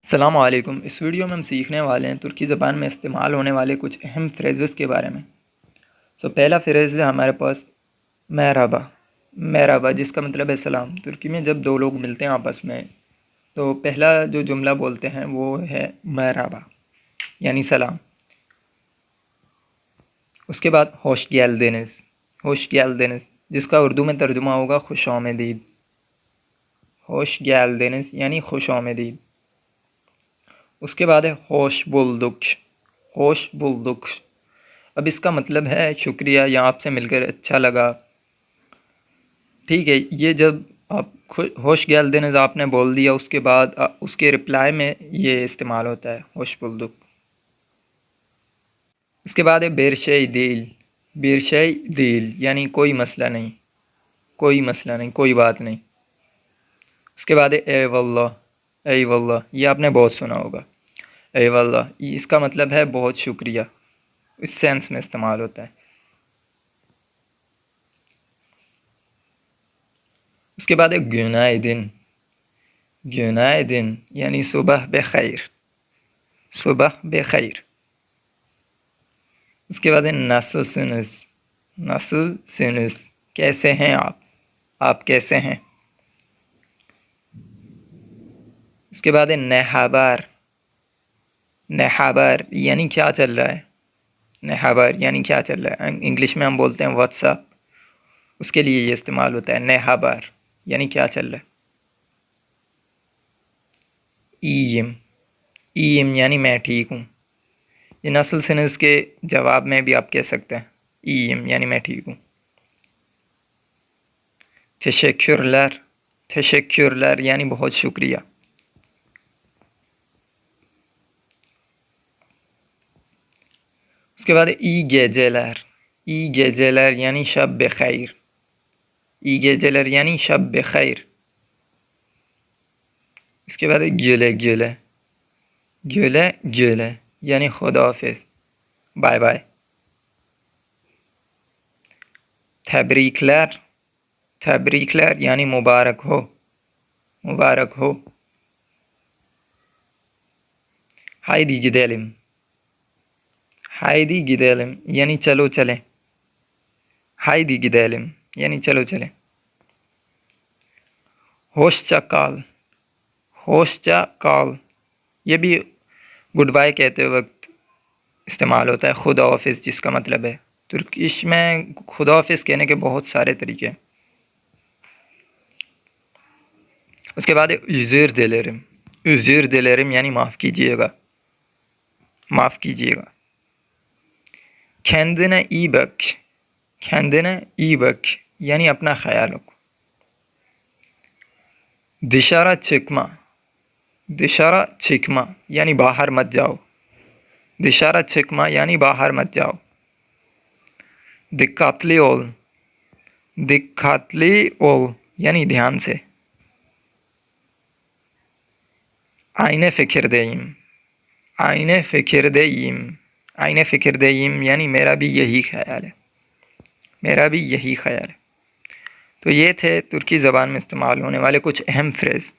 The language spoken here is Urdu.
السلام علیکم۔ اس ویڈیو میں ہم سیکھنے والے ہیں ترکی زبان میں استعمال ہونے والے کچھ اہم فریزز کے بارے میں۔ پہلا فریز ہے ہمارے پاس مرحبا۔ مرحبا جس کا مطلب ہے سلام۔ ترکی میں جب دو لوگ ملتے ہیں آپس میں تو پہلا جو جملہ بولتے ہیں وہ ہے مرحبا یعنی سلام۔ اس کے بعد ہوش گیلدینز۔ ہوش گیلدینز جس کا اردو میں ترجمہ ہوگا خوش آمدید۔ ہوش گیلدینز یعنی خوش آمدید۔ اس کے بعد ہے ہوش بولدک۔ ہوش بولدک اب اس کا مطلب ہے شکریہ یا آپ سے مل کر اچھا لگا۔ ٹھیک ہے، یہ جب آپ ہوش گیلدینز آپ نے بول دیا اس کے بعد اس کے رپلائی میں یہ استعمال ہوتا ہے ہوش بولدک۔ اس کے بعد ہے بیرشئی دیل۔ بیرشئی دیل یعنی کوئی مسئلہ نہیں، کوئی مسئلہ نہیں، کوئی بات نہیں۔ اس کے بعد ہے اے واللہ۔ اے واللہ یہ آپ نے بہت سنا ہوگا۔ اے واللہ اس کا مطلب ہے بہت شکریہ، اس سینس میں استعمال ہوتا ہے۔ اس کے بعد ہے گنائدن۔ گنائدن یعنی صبح بخیر، صبح بخیر۔ اس کے بعد ہے نسل سنس۔ نسل سنس کیسے ہیں آپ، آپ کیسے ہیں۔ اس کے بعد ہے نہابار۔ نہابار یعنی کیا چل رہا ہے۔ نہابار یعنی کیا چل رہا ہے، انگلش میں ہم بولتے ہیں واٹس اپ، اس کے لیے یہ استعمال ہوتا ہے نہابار یعنی کیا چل رہا ہے۔ ایم۔ ایم یعنی میں ٹھیک ہوں۔ یہ نسل سنس کے جواب میں بھی آپ کہہ سکتے ہیں ایم یعنی میں ٹھیک ہوں۔ تشکرلر۔ تشکرلر یعنی بہت شکریہ۔ اس کے بعد ای گیجلر۔ ای گیجلر یعنی شب بخیر۔ ای گیجلر یعنی شب بخیر۔ اس کے بعد گلے گلے۔ گلے گلے یعنی خدا حافظ، بائے بائے۔ تبریکلر۔ تبریکلر یعنی مبارک ہو، مبارک ہو۔ ہائیدی گیدیلم۔ ہائیدی گیدیلم یعنی چلو چلیں۔ ہائیدی گیدیلم یعنی چلو چلیں۔ ہوشچا کال۔ ہوشچا کال یہ بھی گڈ بائی کہتے وقت استعمال ہوتا ہے، خدا حافظ جس کا مطلب ہے۔ ترکش میں خدا حافظ کہنے کے بہت سارے طریقے ہیں۔ اس کے بعد özür dilerim۔ özür dilerim یعنی معاف کیجیے گا، معاف کیجیے گا۔ kendine iyi bak۔ kendine iyi bak یعنی اپنا خیال رکھو۔ dışarı çıkma۔ dışarı çıkma یعنی باہر مت جاؤ۔ dışarı çıkma یعنی باہر مت جاؤ۔ dikkatli ol۔ dikkatli ol یعنی دھیان سے۔ aynı fikirdeyim۔ aynı fikirdeyim۔ aynı fikirdeyim یعنی میرا بھی یہی خیال ہے، میرا بھی یہی خیال ہے۔ تو یہ تھے ترکی زبان میں استعمال ہونے والے کچھ اہم فریز۔